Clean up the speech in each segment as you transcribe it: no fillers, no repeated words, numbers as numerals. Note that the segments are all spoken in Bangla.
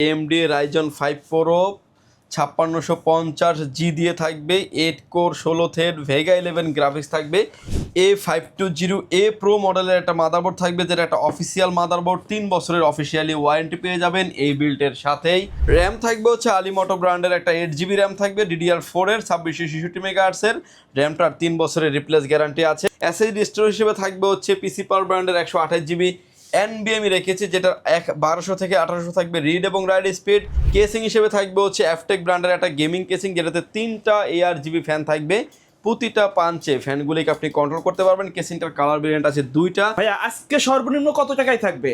AMD Ryzen 5 Pro 5650G দিয়ে থাকবে, 8 কোর 16 থ্রেড ভেগা 11 গ্রাফিক্স থাকবে। A520A Pro মডেলের একটা মাদারবোর্ড থাকবে, যেটা একটা অফিসিয়াল মাদারবোর্ড, 3 বছরের অফিসিয়ালি ওয়ারেন্টি পেয়ে যাবেন এই বিল্টের সাথেই। র্যাম থাকবে হচ্ছে আলিমটো ব্র্যান্ডের একটা 8GB র্যাম থাকবে, DDR4 এর 2666 মেগাহার্টসের র্যামটার 3 বছরের রিপ্লেস গ্যারান্টি আছে। SSD স্টোরেজ হিসেবে থাকবে হচ্ছে পিসি পাওয়ার ব্র্যান্ডের 128GB NVMe রেখেছি, যেটা 1200 থেকে 1800 থাকবে রিড এবং রাইট স্পিড। কেসিং হিসেবে থাকবে হচ্ছে অ্যাফটেক ব্র্যান্ডের একটা গেমিং কেসিং, যেটাতে 3টা ARGB ফ্যান থাকবে, প্রতিটা পাঞ্চে ফ্যানগুলিকে আপনি কন্ট্রোল করতে পারবেন। কেসিংটার কালার ভেরিয়েন্ট আছে 2টা। ভাইয়া আজকে সর্বনিম্ন কত টাকায় থাকবে?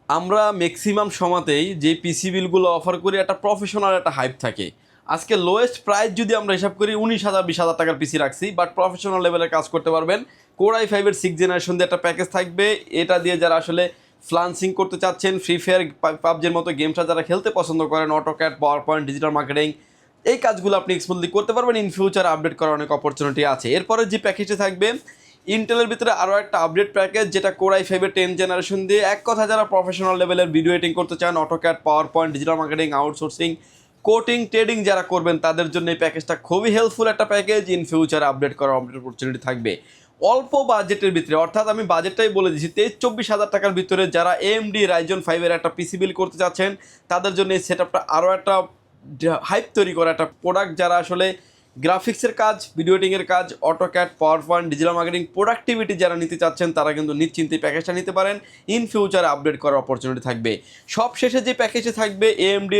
আমরা ম্যাক্সিমাম সময়তেই যে পিসি বিলগুলো অফার করি একটা প্রফেশনাল একটা হাইপ থাকে। আজকে লোয়েস্ট প্রাইস যদি আমরা হিসাব করি 19,000-20,000 টাকার পিসি রাখছি, বাট প্রফেশনাল লেভেলের কাজ করতে পারবেন। কোর i5 এর 6th জেনারেশন দিয়ে একটা প্যাকেজ থাকবে, এটা দিয়ে যারা আসলে ফ্লান্সিং করতে চাচ্ছেন, ফ্রি ফায়ার পাবজির মতো গেমটা যারা খেলতে পছন্দ করেন, AutoCAD, PowerPoint, digital marketing, এই কাজগুলো আপনি স্মুথলি করতে পারবেন। ইন ফিউচার আপডেট করার অনেক অপরচুনিটি আছে। এরপরে যে প্যাকেজে থাকবে ইন্টেলের ভিতরে আরও একটা আপডেট প্যাকেজ, যেটা কোর i5 এর 10th জেনারেশন দিয়ে। এক কথা যারা প্রফেশনাল লেভেলের ভিডিও এডিটিং করতে চান, AutoCAD, PowerPoint, digital marketing, outsourcing, coating, trading যারা করবেন তাদের জন্য এই প্যাকেজটা খুবই হেল্পফুল একটা প্যাকেজ। ইন ফিউচার আপডেট করার অপরচুনিটি থাকবে অল্প বাজেটের ভিতরে, অর্থাৎ আমি বাজেটটাই বলে দিচ্ছি 23-24 হাজার টাকার ভিতরে যারা AMD Ryzen 5 এর একটা পিসি বিল করতে চাচ্ছেন তাদের জন্য এই সেটআপটা আরও একটা হাইপ তৈরি করা একটা প্রোডাক্ট। যারা আসলে গ্রাফিক্সের কাজ, ভিডিও এডিটিংয়ের কাজ, AutoCAD, PowerPoint, digital marketing, productivity যারা নিতে চাচ্ছেন তারা কিন্তু নিশ্চিন্তে প্যাকেজটা নিতে পারেন। ইন ফিউচার আপডেট করার অপরচুনিটি থাকবে। সব শেষে যে প্যাকেজে থাকবে AMD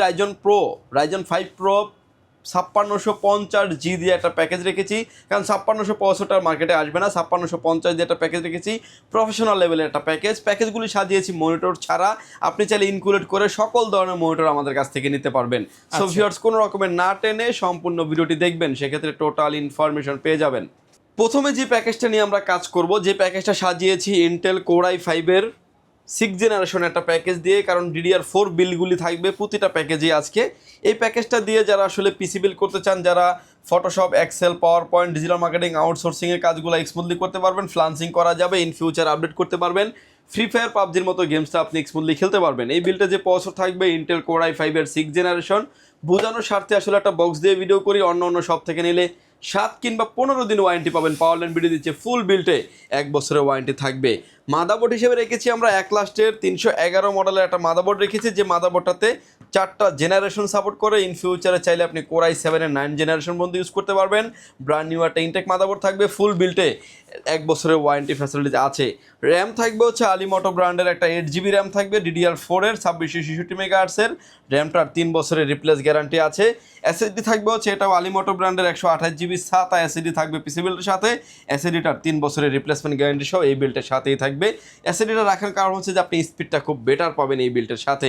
Ryzen Pro Ryzen 5 Pro 5650G দিয়ে একটা প্যাকেজ রেখেছি, কারণ 5665 মার্কেটে আসবে না। 5650 দিয়ে একটা প্যাকেজ রেখেছি, প্রফেশনাল লেভেলের একটা প্যাকেজগুলি সাজিয়েছি মনিটর ছাড়া। আপনি চাইলে ইনক্লুড করে সকল ধরনের মনিটর আমাদের কাছ থেকে নিতে পারবেন। সো ভিউয়ার্স, কোনো রকমের না টেনে সম্পূর্ণ ভিডিওটি দেখবেন, সেক্ষেত্রে টোটাল ইনফরমেশন পেয়ে যাবেন। প্রথমে যে প্যাকেজটা নিয়ে আমরা কাজ করব, যে প্যাকেজটা সাজিয়েছি ইন্টেল কোর i5 এর 6th জেনারেশন একটা প্যাকেজ দিয়ে, কারণ DDR4 বিলগুলি থাকবে প্রতিটা প্যাকেজে আজকে। এই প্যাকেজটা দিয়ে যারা আসলে পিসি বিল করতে চান, যারা Photoshop, Excel, PowerPoint, digital marketing, আউটসোর্সিংয়ের কাজগুলো স্মুথলি করতে পারবেন, ফ্লান্সিং করা যাবে, ইন ফিউচার আপডেট করতে পারবেন, ফ্রি ফায়ার পাবজির মতো গেমসটা আপনি স্মুথলি খেলতে পারবেন। এই বিলটা যে প্রসেসর থাকবে ইন্টেল কোর i5 এর 6th জেনারেশন। বোঝানোর স্বার্থে আসলে একটা বক্স দিয়ে ভিডিও করি, অন্য সব থেকে নিলে 7 কিংবা 15 দিন ওয়ারেন্টি পাবেন। পাওয়ারল্যান্ড ভিডিও দিচ্ছে ফুল বিল্টে 1 বছরের ওয়ারেন্টি থাকবে। মাদারবোর্ড হিসেবে রেখেছি আমরা 1 লাস্টের 311 মডেলের একটা মাদারবোর্ড রেখেছি, যে মাদারবোর্ডটাতে 4টা জেনারেশন সাপোর্ট করে। ইন ফিউচারে চাইলে আপনি কোর i7 এর 9 জেনারেশন পর্যন্ত ইউজ করতে পারবেন। ব্র্যান্ড নিউ একটা ইনটেক মাদারবোর্ড থাকবে, ফুল বিল্টে 1 বছরের ওয়ারেন্টি ফ্যাসিলিটি আছে। র্যাম থাকবে হচ্ছে আলিমটো ব্র্যান্ডের একটা 8GB র্যাম থাকবে, DDR4 এর 2666 মেগাহার্টসের র্যামটার 3 বছরের রিপ্লেস গ্যারান্টি আছে। SSD থাকবে হচ্ছে এটাও আলিমটো ব্র্যান্ডের 128GB SATA SSD থাকবে পিসি বিল্টের সাথে। SSDটার 3 বছরের রিপ্লেসমেন্ট গ্যারান্টি সহ এই বিল্টের সাথেই থাকবে। SSDটা রাখার কারণ হচ্ছে যে আপনি স্পিডটা খুব বেটার পাবেন এই বিল্টের সাথে।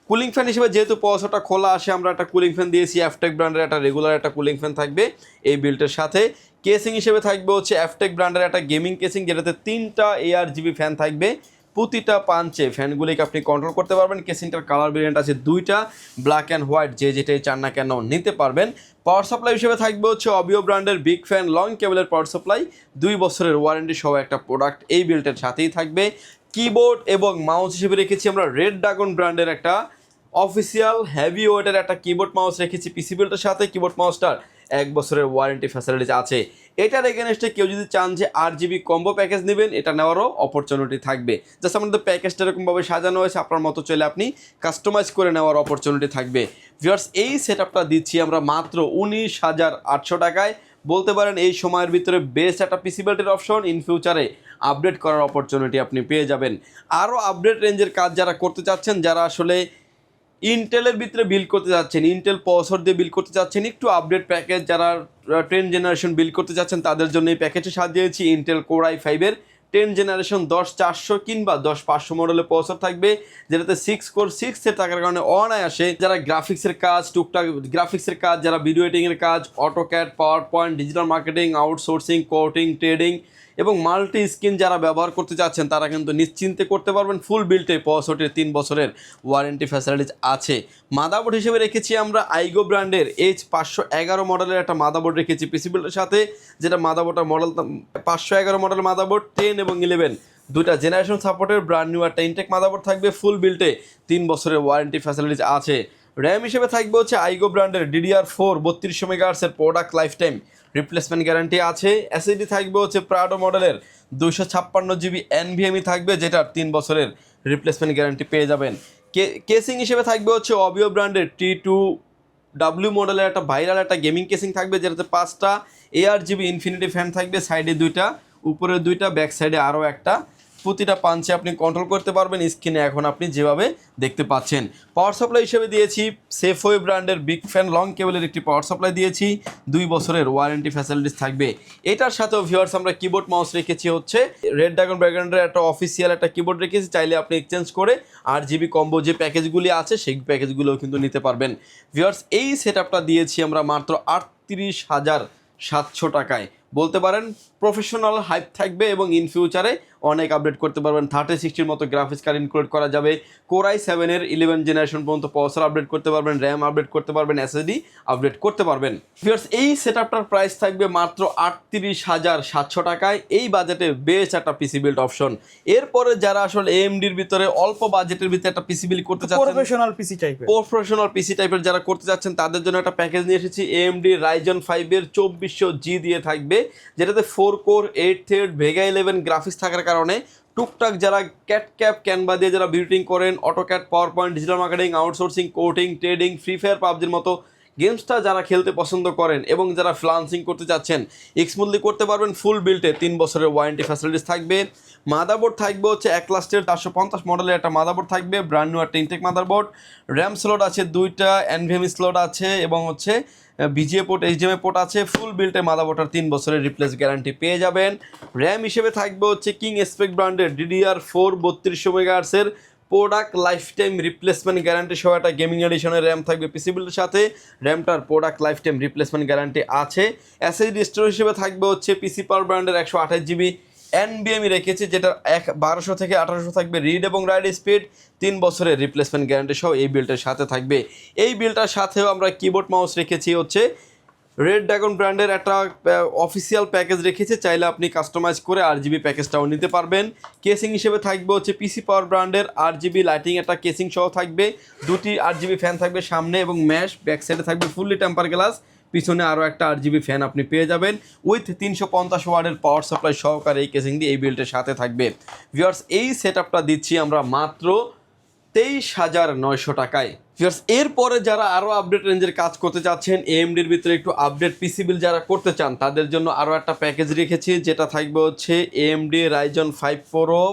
কুলিং ফ্যান হিসেবে যেহেতু প্রসেসরটা খোলা আসে, আমরা একটা কুলিং ফ্যান দিয়েছি, অ্যাফটেক ব্র্যান্ডের একটা রেগুলার একটা কুলিং ফ্যান থাকবে এই বিল্টের সাথে। কেসিং হিসেবে থাকবে হচ্ছে অ্যাফটেক ব্র্যান্ডের একটা গেমিং কেসিং, যেটাতে 3টা ARGB ফ্যান থাকবে, প্রতিটা পাঞ্চে ফ্যানগুলিকে আপনি কন্ট্রোল করতে পারবেন। কেসিংটার কালার ভেরিয়েন্ট আছে 2টা, ব্ল্যাক অ্যান্ড হোয়াইট, যে যেটাই চান না কেন নিতে পারবেন। পাওয়ার সাপ্লাই হিসেবে থাকবে হচ্ছে অবিও ব্র্যান্ডের বিগ ফ্যান লং কেবলের পাওয়ার সাপ্লাই, 2 বছরের ওয়ারেন্টি সহ একটা প্রোডাক্ট এই বিল্টের সাথেই থাকবে। কিবোর্ড এবং মাউস হিসেবে রেখেছি আমরা রেড ড্রাগন ব্র্যান্ডের একটা অফিসিয়াল হেভি ওয়েটের একটা কিবোর্ড মাউস রেখেছি পিসি বিল্টের সাথে। কিবোর্ড মাউসটার 1 বছরের ওয়ারেন্টি ফ্যাসিলিটি আছে। এটার এগেনস্টে কেউ যদি চান যে 8GB কম্বো প্যাকেজ নেবেন, এটা নেওয়ারও অপরচুনিটি থাকবে। জাস্ট আমাদের প্যাকেজটা এরকমভাবে সাজানো হয়েছে, আপনার মতো চলে আপনি কাস্টমাইজ করে নেওয়ার অপরচুনিটি থাকবে। ভিউয়ার্স, এই সেটআপটা দিচ্ছি আমরা মাত্র 19,800 টাকায়। বলতে পারেন এই সময়ের ভিতরে বেস্ট একটা পিসি বিল্টের অপশন। ইন ফিউচারে আপডেট করার অপরচুনিটি আপনি পেয়ে যাবেন। আরও আপডেট রেঞ্জের কাজ যারা করতে চাচ্ছেন, যারা আসলে ইন্টেলের ভিতরে বিল্ড করতে যাচ্ছেন, ইন্টেল প্রসেসর দিয়ে বিল্ড করতে যাচ্ছেন, একটু আপডেট প্যাকেজ যারা 10 জেনারেশন বিল্ড করতে যাচ্ছেন তাদের জন্য এই প্যাকেজে সাজিয়েছি ইন্টেল কোর i5 এর 10 জেনারেশন 10400 কিংবা 10500 মডেলের প্রসেসর থাকবে, যেটাতে 6 কোর 6 এর থাকার কারণে অনায়াসে যারা গ্রাফিক্সের কাজ, টুকটাক গ্রাফিক্সের কাজ, যারা ভিডিও এডিটিংয়ের কাজ, AutoCAD, PowerPoint, digital marketing, outsourcing, coating, trading এবং মাল্টি স্ক্রিন যারা ব্যবহার করতে চাচ্ছেন তারা কিন্তু নিশ্চিন্তে করতে পারবেন। ফুল বিল্টে প্রসেসরটির 3 বছরের ওয়ারেন্টি ফ্যাসিলিটিস আছে। মাদারবোর্ড হিসেবে রেখেছি আমরা আইগো ব্র্যান্ডের H511 মডেলের একটা মাদারবোর্ড রেখেছি পিসি বিল্টের সাথে, যেটা মাদারবোর্ডের মডেল 511 মডেলের মাদারবোর্ড 10 এবং 11 দুইটা জেনারেশন সাপোর্টের ব্র্যান্ড নিউ একটা ইনটেক মাদারবোর্ড থাকবে, ফুল বিল্টে 3 বছরের ওয়ারেন্টি ফ্যাসিলিটিস আছে। র্যাম হিসেবে থাকবে হচ্ছে আইগো ব্র্যান্ডের DDR4 3200 মেগাহার্টজের product life time replacement guarantee আছে। এসএসডি থাকবে হচ্ছে প্রাডো মডেলের 256 GB NVMe থাকবে, যেটার 3 বছরের রিপ্লেসমেন্ট গ্যারান্টি পেয়ে যাবেন। কেসিং হিসেবে থাকবে হচ্ছে অবিও ব্র্যান্ডের T2W মডেলের একটা ভাইরাল একটা গেমিং কেসিং থাকবে, যেটাতে 5টা ARGB ইনফিনিটি ফ্যান থাকবে, সাইডে 2টা, উপরে 2টা, ব্যাক সাইডে আরও একটা। প্রতিটা পাঞ্চে আপনি কন্ট্রোল করতে পারবেন, স্ক্রিনে এখন আপনি যেভাবে দেখতে পাচ্ছেন। পাওয়ার সাপ্লাই হিসেবে দিয়েছি সেফওয়ে ব্র্যান্ডের বিগ ফ্যান লং কেবলের একটি পাওয়ার সাপ্লাই দিয়েছি, 2 বছরের ওয়ারেন্টি ফ্যাসিলিটিস থাকবে। এটার সাথেও ভিউয়ার্স আমরা কিবোর্ড মাউস রেখেছি হচ্ছে রেড ড্রাগন ব্র্যান্ডের একটা অফিসিয়াল একটা কিবোর্ড রেখেছি, চাইলে আপনি এক্সচেঞ্জ করে 8GB কম্বো যে প্যাকেজগুলি আছে সেই প্যাকেজগুলোও কিন্তু নিতে পারবেন। ভিউয়ার্স এই সেটআপটা দিয়েছি আমরা মাত্র 38,700 টাকায়। বলতে পারেন প্রফেশনাল হাইপ থাকবে এবং ইন ফিউচারে অনেক আপডেট করতে পারবেন। 3060 মতো গ্রাফিক্স কার্ড ইনক্লুড করা যাবে, Core i7-এর 11 জেনারেশন পর্যন্ত প্রসেসর আপডেট করতে পারবেন, র্যাম আপডেট করতে পারবেন, এসএসডি আপডেট করতে পারবেন। ভিউয়ার্স এই সেটআপটার প্রাইস থাকবে মাত্র 38,700 টাকায়। এই বাজেটে বেস্ট একটা পিসি বিল্ড অপশন। এরপরে যারা আসলে AMD-র ভিতরে অল্প বাজেটের ভিতরে একটা পিসি বিল্ড করতে চাচ্ছেন, প্রফেশনাল পিসি টাইপের যারা করতে যাচ্ছেন তাদের জন্য একটা প্যাকেজ নিয়ে এসেছি। AMD Ryzen 5-এর 2400G দিয়ে থাকবে, যেটাতে 4 কোর 8 থ্রেড ভেগা 11 গ্রাফিক্স থাকার কারণে টুকটাক যারা ক্যাট ক্যানভা দিয়ে যারা বিল্ডিং করেন, AutoCAD, PowerPoint, digital marketing, outsourcing, coding, trading, Free Fire, পাবজির মতো গেমসটা যারা খেলতে পছন্দ করেন এবং যারা ফ্রিল্যান্সিং করতে চাচ্ছেন, স্মুথলি করতে পারবেন। ফুল বিল্টে 3 বছরের ওয়ারেন্টি ফ্যাসিলিটিস থাকবে। মাদারবোর্ড থাকবে হচ্ছে একলাস্টের 450 মডেলের একটা মাদারবোর্ড থাকবে, ব্র্যান্ড নিউ একটা ইনটেক মাদারবোর্ড। র্যাম স্লট আছে 2টা, NVMe স্লট আছে এবং হচ্ছে BGA পোর্ট, HDMI পোর্ট আছে। ফুল বিল্টে মাদারবোর্ডটার 3 বছরের রিপ্লেস গ্যারান্টি পেয়ে যাবেন। র্যাম হিসেবে থাকবে হচ্ছে কিং স্পেক ব্র্যান্ডের DDR4 3200 মেগাহার্টজের product life time replacement guarantee সহ একটা গেমিং এডিশনের র্যাম থাকবে পিসি বিল্ডের সাথে। র্যামটার product life time replacement guarantee আছে। এসএসডি স্টোরেজ হিসেবে থাকবে হচ্ছে পিসি পাওয়ার ব্র্যান্ডের 128GB NVMe রেখেছি, যেটার 1200 থেকে 1800 থাকবে রিড এবং রাইড স্পিড, 3 বছরের রিপ্লেসমেন্ট গ্যারান্টি সহ এই বিল্ডের সাথে থাকবে। এই বিল্ডটার সাথেও আমরা কিবোর্ড মাউস রেখেছি হচ্ছে রেড ড্রাগন ব্র্যান্ডের একটা অফিসিয়াল প্যাকেজ রেখেছে, চাইলে আপনি কাস্টমাইজ করে RGB প্যাকেজটাও নিতে পারবেন। কেসিং হিসেবে থাকবে হচ্ছে পিসি পাওয়ার ব্র্যান্ডের RGB লাইটিং একটা কেসিং সহ থাকবে, 2টি RGB ফ্যান থাকবে সামনে এবং ম্যাশ, ব্যাক সাইডে থাকবে ফুললি টেম্পার গ্লাস, পিছনে আরও একটা RGB ফ্যান আপনি পেয়ে যাবেন উইথ 350 ওয়াটের পাওয়ার সাপ্লাই সহকারে এই কেসিং দিয়ে এই বিল্ডের সাথে থাকবে। ভিউয়ার্স এই সেটআপটা দিচ্ছি আমরা মাত্র 23,900 টাকায়। ভিউয়ার্স এরপরে যারা আরও আপডেট রেঞ্জের কাজ করতে চাচ্ছেন, AMD-র ভিতরে একটু আপডেট পিসি বিল যারা করতে চান তাদের জন্য আরও একটা প্যাকেজ রেখেছি, যেটা থাকবে হচ্ছে AMD Ryzen 5 Pro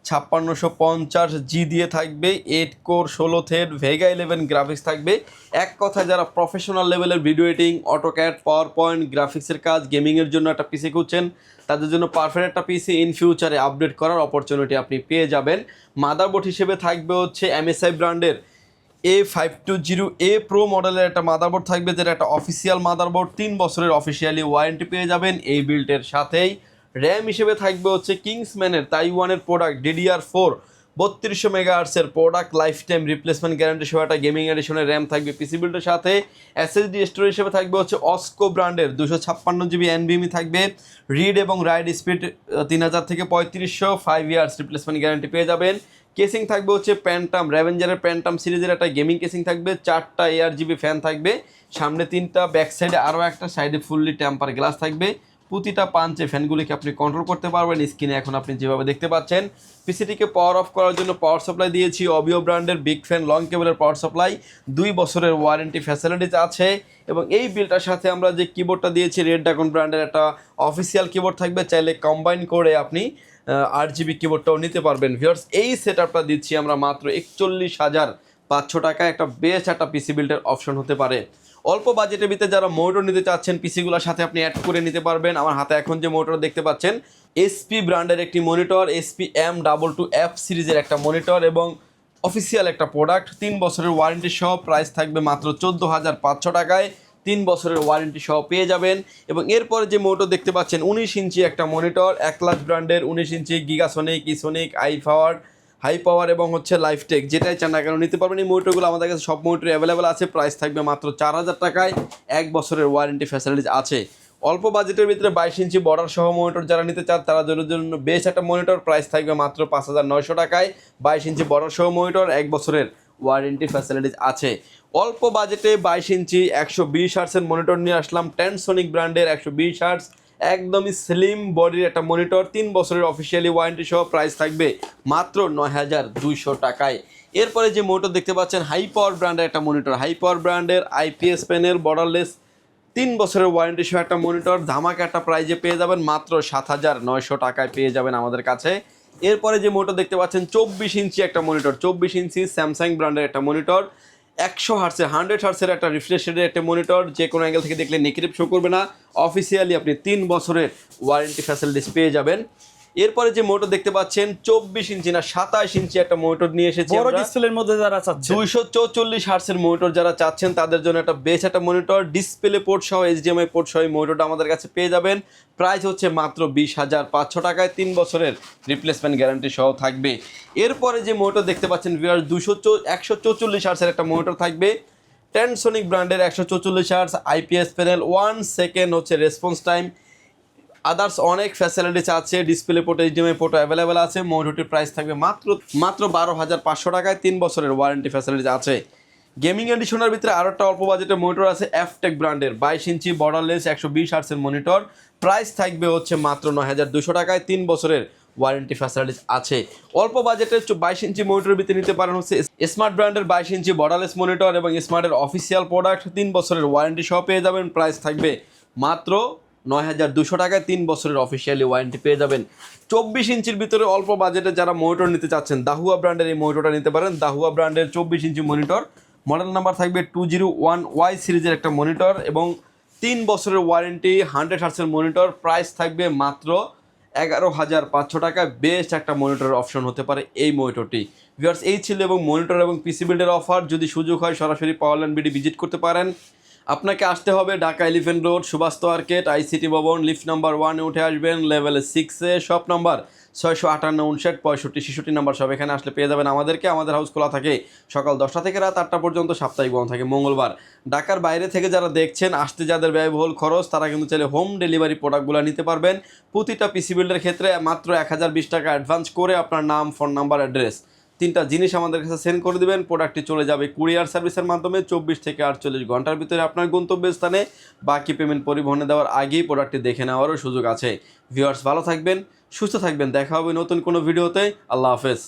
5650G দিয়ে থাকবে, 8 কোর 16 থ্রেড ভেগা 11 গ্রাফিক্স থাকবে। এক কথা যারা প্রফেশনাল লেভেলের video editing, AutoCAD, power point, গ্রাফিক্সের কাজ, গেমিংয়ের জন্য একটা পিসি খুঁজছেন, তাদের জন্য পারফেক্ট একটা পিসি ইন ফিউচারে আপডেট করার অপরচুনিটি আপনি পেয়ে যাবেন। মাদারবোর্ড হিসেবে থাকবে হচ্ছে MSI ব্র্যান্ডের A520A Pro মডেলের একটা মাদারবোর্ড থাকবে, যেটা একটা অফিসিয়াল মাদারবোর্ড, 3 বছরের অফিসিয়ালি ওয়ারেন্টি পেয়ে যাবেন এই বিল্ডের সাথেই। র্যাম হিসেবে থাকবে হচ্ছে কিংসম্যানের তাইওয়ানের প্রোডাক্ট DDR4 3200 মেগাহার্টজের product life time replacement guarantee সহ একটা গেমিং এডিশনের র্যাম থাকবে পিসি বিল্ডের সাথে। এসএসডি স্টোরেজ হিসেবে থাকবে হচ্ছে অস্কো ব্র্যান্ডের 256GB NVMe থাকবে, রিড এবং রাইড স্পিড 3000 থেকে 3500, 5 ইয়ার্স রিপ্লেসমেন্ট গ্যারান্টি পেয়ে যাবেন। কেসিং থাকবে হচ্ছে প্যান্টাম র্যাভেঞ্জারের প্যান্টাম সিরিজের একটা গেমিং কেসিং থাকবে, 4টা ARGB ফ্যান থাকবে, সামনে 3টা, ব্যাক সাইডে আরও একটা, সাইডে ফুললি টেম্পার গ্লাস থাকবে। প্রতিটা পাঞ্চে ফ্যানগুলিকে আপনি কন্ট্রোল করতে পারবেন, স্ক্রিনে এখন আপনি যেভাবে দেখতে পাচ্ছেন। পিসিটিকে পাওয়ার অফ করার জন্য পাওয়ার সাপ্লাই দিয়েছি অবিও ব্র্যান্ডের বিগ ফ্যান লং কেবলের পাওয়ার সাপ্লাই, 2 বছরের ওয়ারেন্টি ফ্যাসিলিটিস আছে। এবং এই বিলটার সাথে আমরা যে কিবোর্ডটা দিয়েছি রেড ড্রাগন ব্র্যান্ডের একটা অফিসিয়াল কিবোর্ড থাকবে, চাইলে কম্বাইন করে আপনি RGB কিবোর্ডটাও নিতে পারবেন। ভিউয়ার্স এই সেটআপটা দিচ্ছি আমরা মাত্র 41,500 টাকায়, একটা বেস্ট একটা পিসি বিল্ডের অপশন হতে পারে। অল্প বাজেটের ভিতরে যারা মোটর নিতে চাচ্ছেন পিসিগুলোর সাথে আপনি অ্যাড করে নিতে পারবেন। আমার হাতে এখন যে মোটর দেখতে পাচ্ছেন SP ব্র্যান্ডের একটি মনিটর, SP M22F সিরিজের একটা মনিটর এবং অফিসিয়াল একটা প্রোডাক্ট, 3 বছরের ওয়ারেন্টি সহ, প্রাইস থাকবে মাত্র 14,500 টাকায়, 3 বছরের ওয়ারেন্টি সহ পেয়ে যাবেন। এবং এরপরে যে মোটর দেখতে পাচ্ছেন 19 ইঞ্চি একটা মনিটর, একলাস ব্র্যান্ডের 19 ইঞ্চি গিগাসনিক, ইসোনিক, হাই পাওয়ার এবং হচ্ছে লাইফটেক, যেটাই চান না কেন নিতে পারবেন। এই মোটরগুলো আমাদের কাছে সব মোটর অ্যাভেলেবেল আছে, প্রাইস থাকবে মাত্র 4,000 টাকায়, 1 বছরের ওয়ারেন্টি ফ্যাসিলিটিস আছে। অল্প বাজেটের ভিতরে 22 ইঞ্চি বর্ডার সহ মনিটর যারা নিতে চান তারা জন্য বেশ একটা মনিটর, প্রাইস থাকবে মাত্র 5,900 টাকায়। 22 ইঞ্চি বর্ডার সহ মনিটর, 1 বছরের ওয়ারেন্টি ফ্যাসিলিটিস আছে। অল্প বাজেটে 22 ইঞ্চি 120 হার্টসের মনিটর নিয়ে আসলাম, টেনসোনিক ব্র্যান্ডের 120 হার্টস একদমই স্লিম বডির একটা মনিটর, 3 বছরের অফিসিয়ালি ওয়ারেন্টি সহ, প্রাইস থাকবে মাত্র 9,200 টাকায়। এরপরে যে মনিটর দেখতে পাচ্ছেন হাই পাওয়ার ব্র্যান্ডের একটা মনিটর, হাই পাওয়ার ব্র্যান্ডের IPS প্যানেল বর্ডারলেস 3 বছরের ওয়ারেন্টি সহ একটা মনিটর, ধামাকা একটা প্রাইজে পেয়ে যাবেন মাত্র 7,900 টাকায় পেয়ে যাবেন আমাদের কাছে। এরপরে যে মনিটর দেখতে পাচ্ছেন 24 ইঞ্চি একটা মনিটর, 24 ইঞ্চি স্যামসাং ব্র্যান্ডের একটা মনিটর, 100 হার্টসের 100 হার্টসের একটা রিফ্রেশ রেটের একটা মনিটর, যে কোনো অ্যাঙ্গেল থেকে দেখলে নেগেটিভ শো করবে না, অফিসিয়ালি আপনি 3 বছরের ওয়ারেন্টি ফ্যাসিলিটিস পেয়ে যাবেন। এরপরে যে মনিটর দেখতে পাচ্ছেন 24 ইঞ্চি না 27 ইঞ্চি একটা মনিটর নিয়ে এসেছি বড় আমরা। ডিসপ্লের মধ্যে যারা চাচ্ছে 244 হার্টসের মনিটর যারা চাচ্ছেন তাদের জন্য একটা বেশ একটা মনিটর, ডিসপ্লে পোর্ট সহ HDMI পোর্ট সহ এই মনিটরটা আমাদের কাছে পেয়ে যাবেন। প্রাইস হচ্ছে মাত্র 20,500 টাকায়, 3 বছরের রিপ্লেসমেন্ট গ্যারান্টি সহ থাকবে। এরপরে যে মনিটর দেখতে পাচ্ছেন ভিউয়ার 144 হার্টসের একটা মনিটর থাকবে, টেনসোনিক ব্র্যান্ডের 144 হার্টস IPS প্যানেল, 1 সেকেন্ড হচ্ছে রেসপন্স টাইম, আদার্স অনেক ফ্যাসিলিটিস আছে, display port HDMI port available আছে। মনিটরটির প্রাইস থাকবে মাত্র 12,500 টাকায়, 3 বছরের ওয়ারেন্টি ফ্যাসিলিটিস আছে। গেমিং এডিশনের ভিতরে আরও একটা অল্প বাজেটের মনিটর আছে এফটেক ব্র্যান্ডের 22 ইঞ্চি বর্ডারলেস 120 হার্টসের মনিটর, প্রাইস থাকবে হচ্ছে মাত্র 9,200 টাকায়, 3 বছরের ওয়ারেন্টি ফ্যাসিলিটিস আছে। অল্প বাজেটের 22 ইঞ্চি মনিটরের ভিতরে নিতে পারেন হচ্ছে স্মার্ট ব্র্যান্ডের 22 ইঞ্চি বর্ডারলেস মনিটর এবং স্মার্টের অফিসিয়াল প্রোডাক্ট, 3 বছরের ওয়ারেন্টি সহ পেয়ে যাবেন, প্রাইস থাকবে মাত্র 9,200 টাকায়, 3 বছরের অফিসিয়ালি ওয়ারেন্টি পেয়ে যাবেন। 24 ইঞ্চির ভিতরে অল্প বাজেটে যারা মনিটর নিতে চাচ্ছেন দাহুয়া ব্র্যান্ডের এই মনিটরটা নিতে পারেন। দাহুয়া ব্র্যান্ডের 24 ইঞ্চি মনিটর, মডেল নাম্বার থাকবে 201Y সিরিজের একটা মনিটর এবং 3 বছরের ওয়ারেন্টি, 100 হার্টসের মনিটর, প্রাইস থাকবে মাত্র 11,500 টাকায়। বেস্ট একটা মনিটরের অপশন হতে পারে এই মনিটরটি। ভিউয়ার্স এই ছিল এবং মনিটর এবং পিসি বিল্ডের অফার। যদি সুযোগ হয় সরাসরি পাওয়ারল্যান্ড বিডি ভিজিট করতে পারেন। আপনাকে আসতে হবে Dhaka elephant road, Subastu market, ICT ভবন, লিফট নাম্বার 1-এ উঠে আসবেন, লেভেল 6-এ, শপ নাম্বার 658, 59, 65, 66 নাম্বার সব। এখানে আসলে পেয়ে যাবেন আমাদেরকে। আমাদের হাউস খোলা থাকে সকাল 10টা থেকে রাত 8টা পর্যন্ত, সাপ্তাহিক বন্ধ থাকে মঙ্গলবার। ঢাকার বাইরে থেকে যারা দেখছেন, আসতে যাদের ব্যয়বহুল খরচ তারা কিন্তু চাইলে হোম ডেলিভারি প্রোডাক্টগুলো নিতে পারবেন। প্রতিটা পিসি বিল্ডের ক্ষেত্রে মাত্র 1,020 টাকা অ্যাডভান্স করে আপনার নাম, ফোন নাম্বার, অ্যাড্রেস 3টা জিনিস আমাদের কাছে সেন্ড করে দেবেন। প্রোডাক্টটি চলে যাবে কুরিয়ার সার্ভিসের মাধ্যমে 24 থেকে 48 ঘন্টার ভিতরে আপনার গন্তব্যস্থানে। বাকি পেমেন্ট পরিবহনে দেওয়ার আগেই প্রোডাক্টটি দেখে নেওয়ারও সুযোগ আছে। ভিউয়ার্স ভালো থাকবেন, সুস্থ থাকবেন, দেখা হবে নতুন কোনো ভিডিওতে। আল্লাহ হাফেজ।